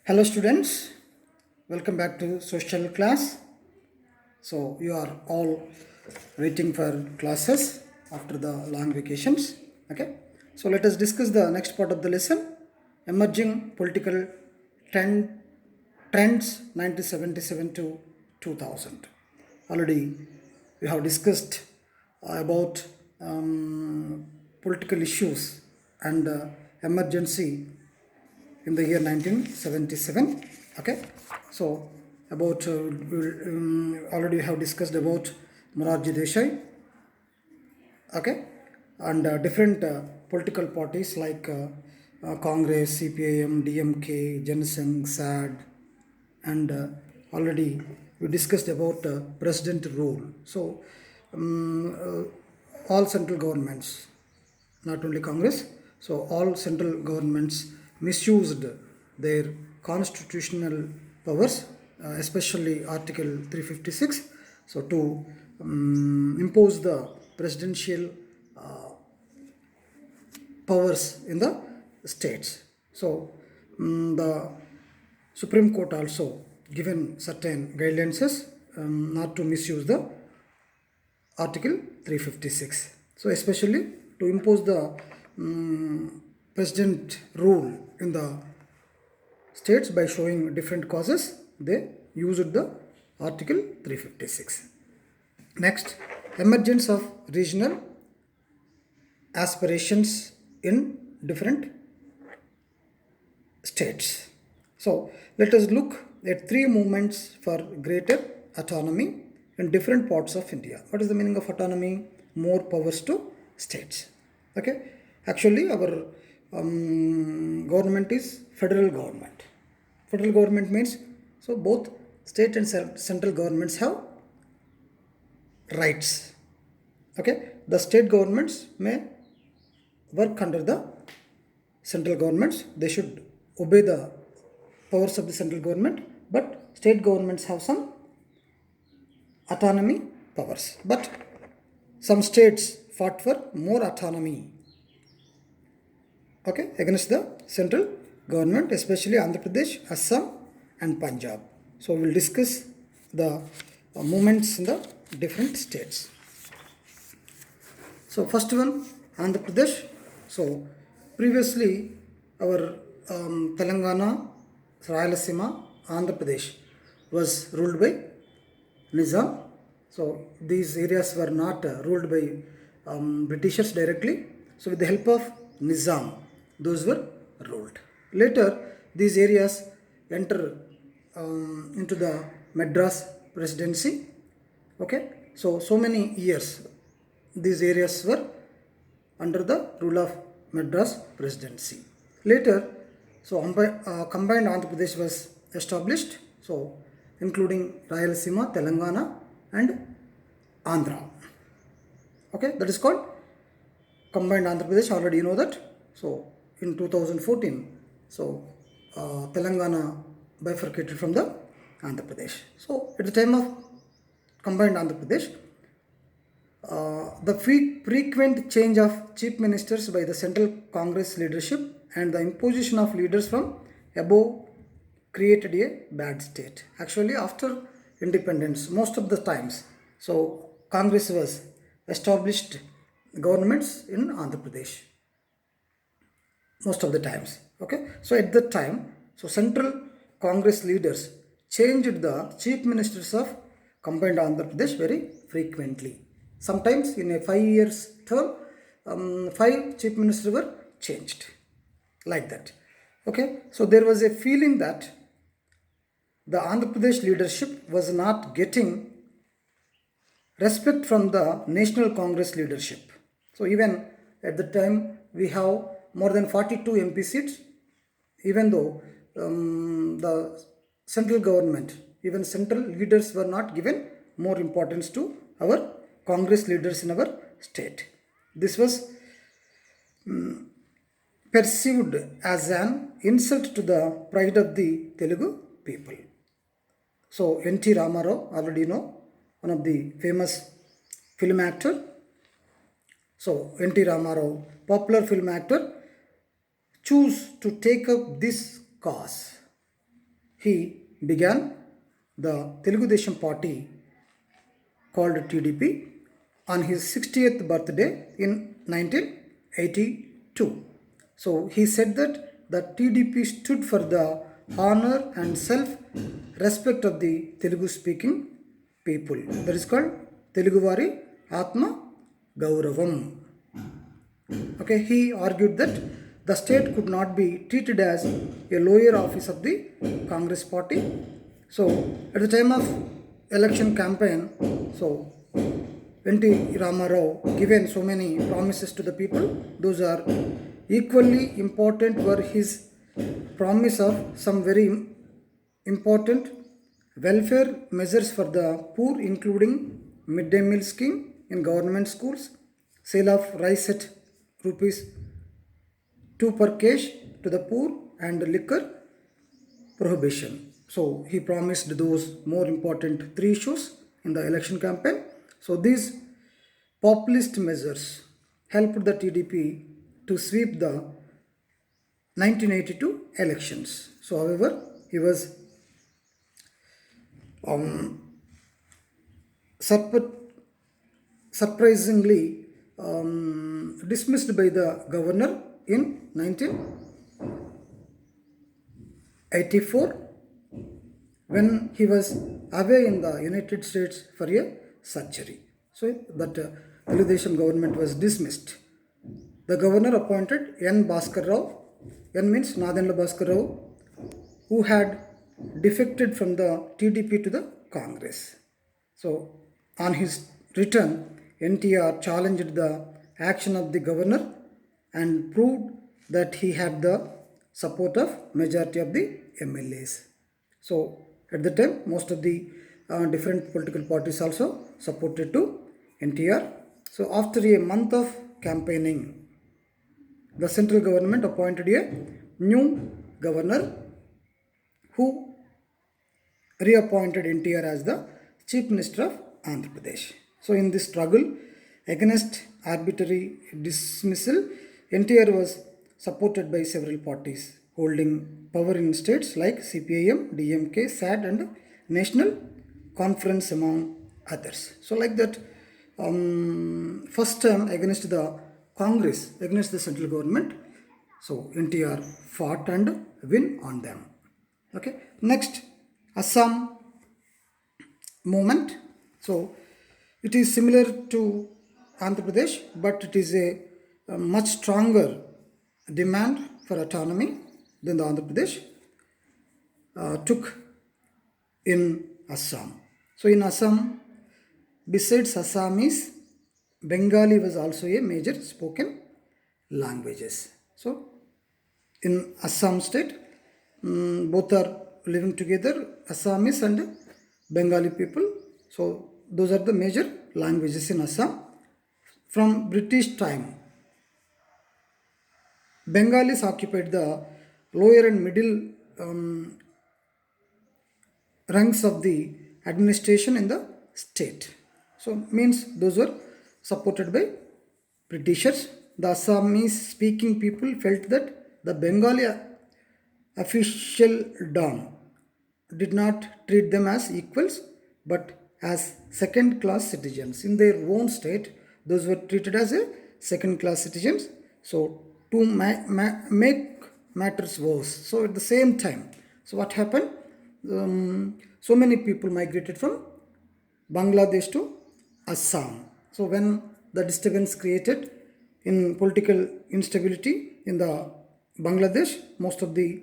Hello students, welcome back to social class. So you are all waiting for classes after the long vacations. Okay, so let us discuss the next part of the lesson, emerging political trend, trends 1977 to 2000. Already we have discussed about political issues and emergency in the year 1977. Okay, so about already have discussed about Morarji Desai. Okay, and different political parties like Congress, CPIM, DMK, Janasangh, SAD, and already we discussed about president rule. So all central governments, not only Congress, so all central governments misused their constitutional powers, especially Article 356, so to impose the presidential powers in the states. So the Supreme Court also given certain guidelines not to misuse the Article 356. So especially to impose the president rule in the states by showing different causes, they used the Article 356. Next, emergence of regional aspirations in different states. So let us look at three movements for greater autonomy in different parts of India. What is the meaning of autonomy? More powers to states. Okay, actually our government is federal government. Federal government means, so both state and central governments have rights. Okay, the state governments may work under the central governments. They should obey the powers of the central government, but state governments have some autonomy powers. But some states fought for more autonomy, okay, against the central government, especially Andhra Pradesh, Assam and Punjab. So we will discuss the movements in the different states. So first one, Andhra Pradesh. So previously our Telangana, Rayalaseema, Andhra Pradesh was ruled by Nizam. So these areas were not ruled by Britishers directly. So with the help of Nizam, those were ruled. Later, these areas enter into the Madras presidency. Okay, so many years these areas were under the rule of Madras presidency. Later, so combined Andhra Pradesh was established. So including Rayalaseema, Telangana and Andhra. Okay, that is called combined Andhra Pradesh. Already you know that. So in 2014, so Telangana bifurcated from the Andhra Pradesh. So at the time of combined Andhra Pradesh, the frequent change of chief ministers by the central Congress leadership and the imposition of leaders from above created a bad state. Actually, after independence, most of the times, so Congress was established governments in Andhra Pradesh. Most of the times. Okay, so at that time, so central Congress leaders changed the chief ministers of combined Andhra Pradesh very frequently. Sometimes in a 5 years term, 5 chief ministers were changed like that. Okay, so there was a feeling that the Andhra Pradesh leadership was not getting respect from the National Congress leadership. So even at the time we have more than 42 MP seats, even though the central government, even central leaders were not given more importance to our Congress leaders in our state. This was perceived as an insult to the pride of the Telugu people. So N.T. Ramarao, already you know, one of the famous film actor. So N.T. Ramarao, popular film actor, choose to take up this cause. he began the Telugu Desam party called TDP on his 60th birthday in 1982. So he said that the TDP stood for the honor and self-respect of the Telugu speaking people. That is called Telugu Vari Atma Gauravam. Okay, he argued that the state could not be treated as a lower office of the Congress party. So at the time of election campaign, so N.T. Ramarao given so many promises to the people. Those are equally important were his promise of some very important welfare measures for the poor, including midday meal scheme in government schools, sale of rice at rupees 2 per cash to the poor, and liquor prohibition. So he promised those more important three issues in the election campaign. So these populist measures helped the TDP to sweep the 1982 elections. So however, he was surprisingly dismissed by the governor in 1984 when he was away in the United States for a surgery. So that Telugu Desam government was dismissed. The governor appointed N. Bhaskar Rao. N means Nadendra Bhaskar Rao, who had defected from the TDP to the Congress. So on his return, NTR challenged the action of the governor and proved that he had the support of majority of the MLAs. So at the time, most of the different political parties also supported to NTR. So after a month of campaigning, the central government appointed a new governor who reappointed NTR as the Chief Minister of Andhra Pradesh. So in this struggle against arbitrary dismissal, NTR was supported by several parties holding power in states like CPIM, DMK, SAD and National Conference among others. So like that, first time against the Congress, against the central government, so NTR fought and win on them. Okay, next, Assam movement. So it is similar to Andhra Pradesh, but it is a much stronger demand for autonomy than the Andhra Pradesh took in Assam. So in Assam, besides Assamese, Bengali was also a major spoken languages. So in Assam state, both are living together, Assamese and Bengali people. So those are the major languages in Assam. From British time, Bengalis occupied the lower and middle ranks of the administration in the state. So means those were supported by Britishers. The Assamese speaking people felt that the Bengali official Don did not treat them as equals but as second class citizens. In their own state, those were treated as a second class citizens. So to make matters worse, so at the same time, so what happened, so many people migrated from Bangladesh to Assam. So when the disturbance created in political instability in the Bangladesh, most of the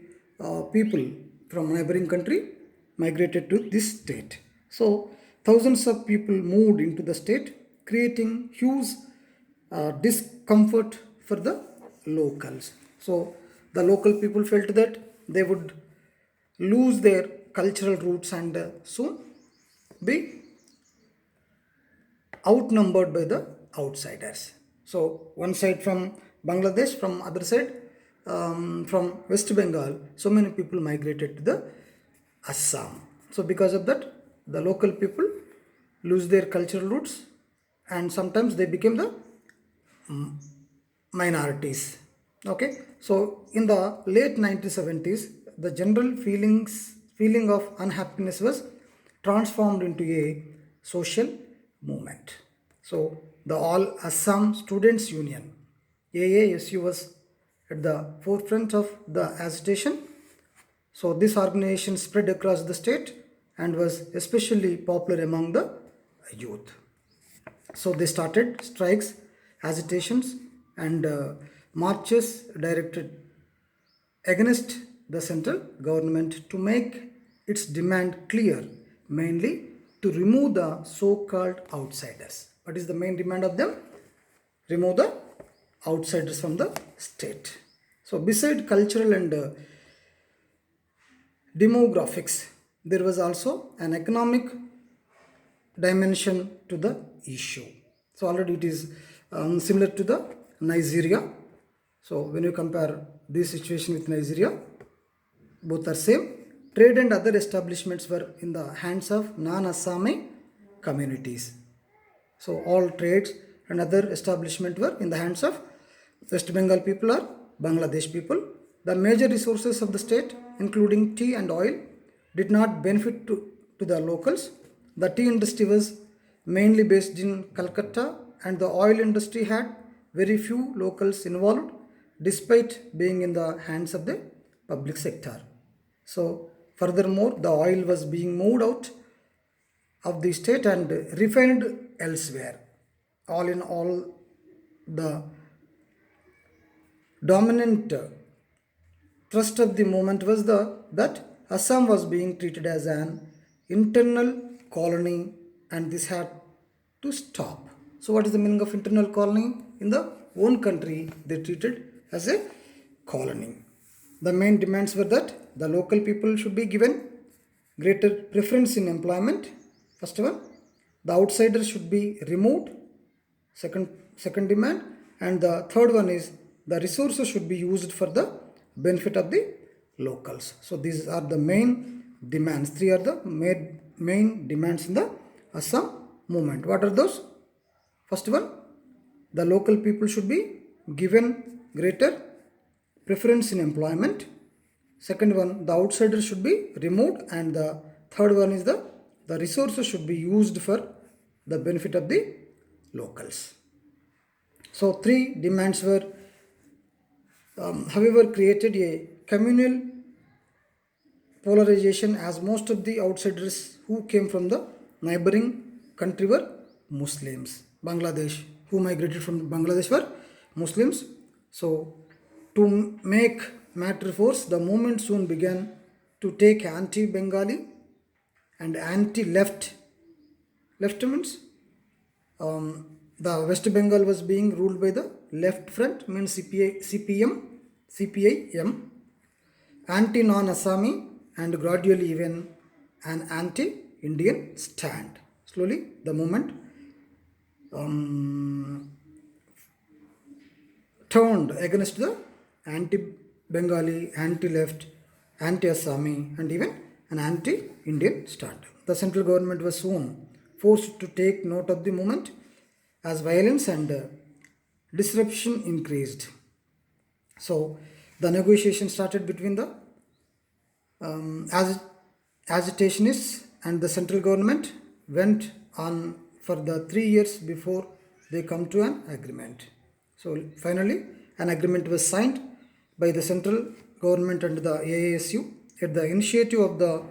people from neighboring country migrated to this state. So thousands of people moved into the state, creating huge discomfort for the locals. So the local people felt that they would lose their cultural roots and soon be outnumbered by the outsiders. So one side from Bangladesh, from other side from West Bengal, so many people migrated to the Assam. So because of that, the local people lose their cultural roots and sometimes they became the minorities. Okay, so in the late 1970s, the general feelings feeling of unhappiness was transformed into a social movement. So the All Assam Students Union AASU was at the forefront of the agitation. So this organization spread across the state and was especially popular among the youth. So they started strikes, agitations, and marches directed against the central government to make its demand clear, mainly to remove the so-called outsiders. What is the main demand of them? Remove the outsiders from the state. So beside cultural and demographics, there was also an economic dimension to the issue. So already it is similar to the Nigeria. So when you compare this situation with Nigeria, both are same. Trade and other establishments were in the hands of non-Assami communities. So all trades and other establishment were in the hands of West Bengal people or Bangladesh people. The major resources of the state, including tea and oil, did not benefit to the locals. The tea industry was mainly based in Calcutta, and the oil industry had very few locals involved, despite being in the hands of the public sector. So furthermore, the oil was being moved out of the state and refined elsewhere. All in all, the dominant thrust of the movement was that Assam was being treated as an internal colony, and this had to stop. So what is the meaning of internal colony? In the own country, they treated as a colony. The main demands were that the local people should be given greater preference in employment. First one, the outsiders should be removed. Second demand, and the third one is the resources should be used for the benefit of the locals. So these are the main demands. Three are the main demands in the Assam movement. What are those? First one, the local people should be given greater preference in employment. Second one, the outsiders should be removed, and the third one is the resources should be used for the benefit of the locals. So three demands were however created a communal polarization, as most of the outsiders who came from the neighboring country were Muslims. Bangladesh, who migrated from Bangladesh, were Muslims. So to make matter worse, the movement soon began to take anti-Bengali and anti-left means the West Bengal was being ruled by the left front, means CPIM, anti-non-Assami, and gradually even an anti-Indian stand. Slowly the movement turned against the anti-Bengali, anti-left, anti-Assami, and even an anti-Indian stand. The central government was soon forced to take note of the movement as violence and disruption increased. So the negotiation started between the agitationists and the central government, went on for the 3 years before they come to an agreement. So finally an agreement was signed by the central government and the AASU at the initiative of the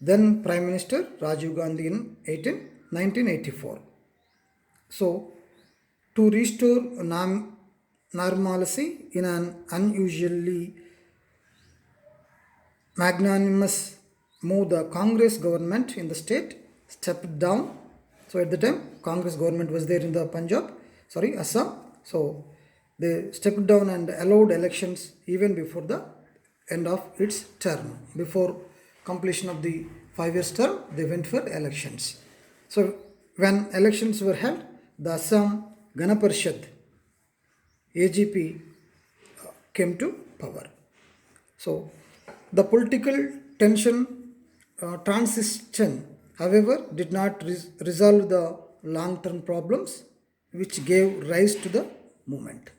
then Prime Minister Rajiv Gandhi in 1984. So to restore normalcy in an unusually magnanimous move, the Congress government in the state stepped down. So at the time, Congress government was there in the Assam. So they stepped down and allowed elections even before the end of its term. Before completion of the 5 years term, they went for elections. So when elections were held, the Assam Gana Parishad AGP came to power. So the political tension transition, however, did not resolve the long-term problems which gave rise to the movement.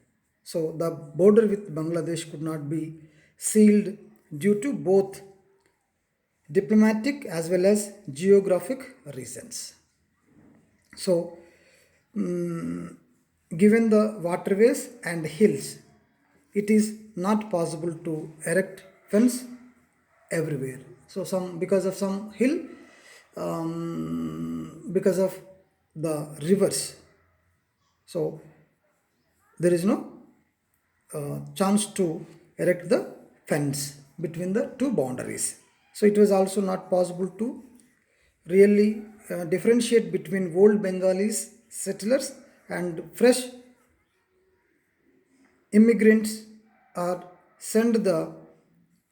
So the border with Bangladesh could not be sealed due to both diplomatic as well as geographic reasons. So, given the waterways and hills, it is not possible to erect fence everywhere. So, some because of some hill, because of the rivers, so there is no chance to erect the fence between the two boundaries. So it was also not possible to really differentiate between old Bengalis settlers and fresh immigrants or send the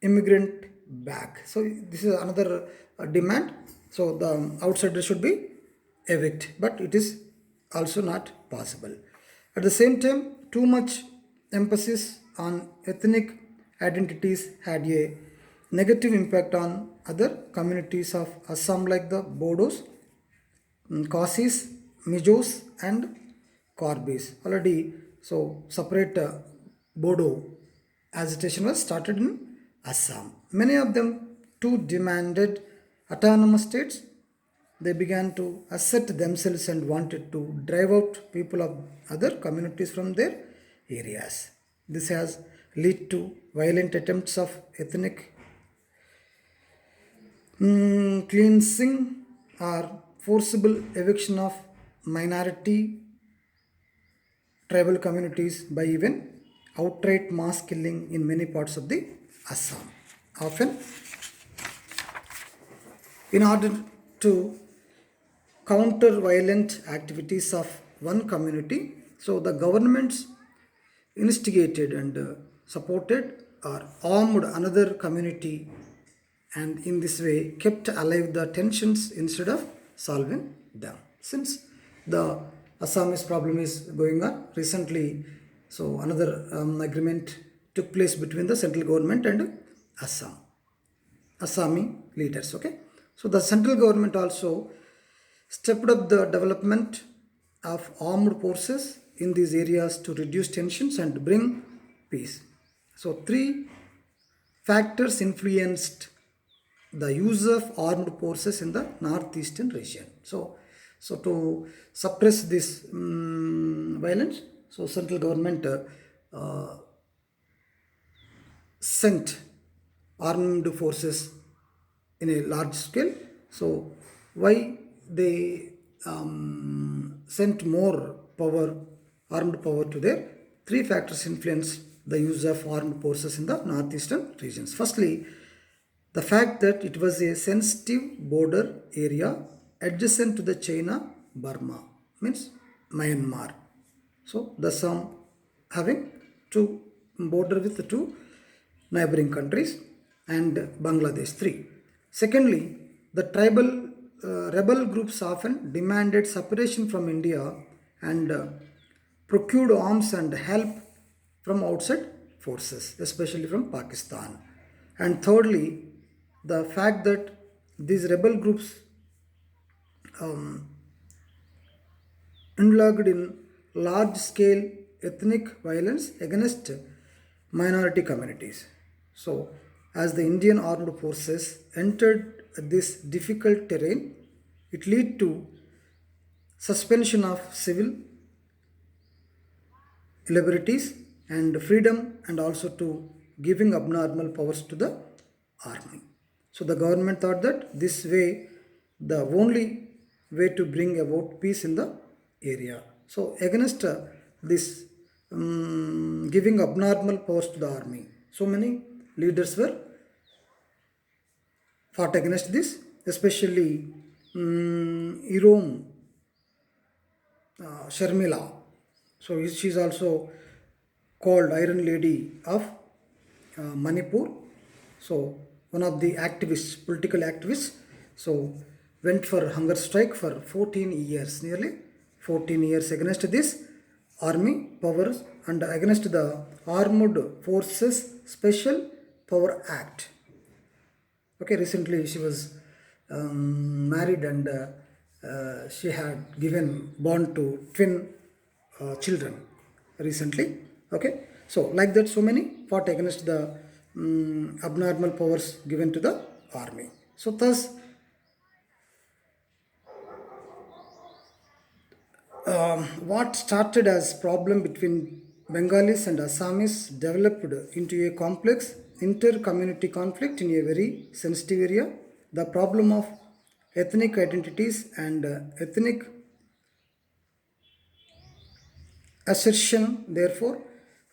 immigrant back. So this is another demand. So the outsider should be evict, but it is also not possible. At the same time, too much emphasis on ethnic identities had a negative impact on other communities of Assam like the Bodos, Kasis, Mijos, and Korbis. Already, so separate Bodo agitation was started in Assam. Many of them too demanded autonomous states. They began to assert themselves and wanted to drive out people of other communities from their areas. This has led to violent attempts of ethnic cleansing or forcible eviction of minority tribal communities by even outright mass killing in many parts of the Assam. Often, in order to counter violent activities of one community, so the governments instigated and supported or armed another community, and in this way kept alive the tensions instead of solving them. Since the Assamese problem is going on recently, so another agreement took place between the central government and Assami leaders. Okay, so the central government also stepped up the development of armed forces in these areas to reduce tensions and bring peace. So three factors influenced the use of armed forces in the northeastern region. So to suppress this violence, so central government sent armed forces in a large scale. So why they sent more power, armed power to there? Three factors influence the use of armed forces in the northeastern regions. Firstly, the fact that it was a sensitive border area adjacent to the China Burma, means Myanmar. So the Assam having two border with the two neighboring countries and Bangladesh. Three. Secondly, the tribal rebel groups often demanded separation from India and procured arms and help from outside forces, especially from Pakistan. And thirdly, the fact that these rebel groups indulged in large scale ethnic violence against minority communities. So, as the Indian armed forces entered this difficult terrain, it led to suspension of civil liberties and freedom, and also to giving abnormal powers to the army. So the government thought that this way, the only way to bring about peace in the area. So against this giving abnormal powers to the army, so many leaders were fought against this, especially Irom Sharmila. So she is also called Iron Lady of Manipur. So one of the activists, political activists, so went for hunger strike for 14 years, nearly 14 years against this army powers and against the Armed Forces Special Power Act. Okay, recently she was married and she had given born to twin children recently. Okay, so like that, so many fought against the abnormal powers given to the army. So thus, what started as problem between Bengalis and Assamese developed into a complex inter-community conflict in a very sensitive area. The problem of ethnic identities and ethnic assertion, therefore,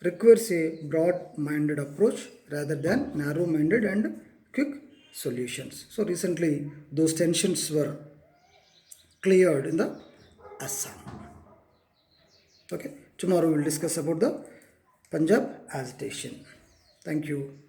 requires a broad-minded approach rather than narrow-minded and quick solutions. So recently, those tensions were cleared in the Assam. Okay, tomorrow we will discuss about the Punjab agitation. Thank you.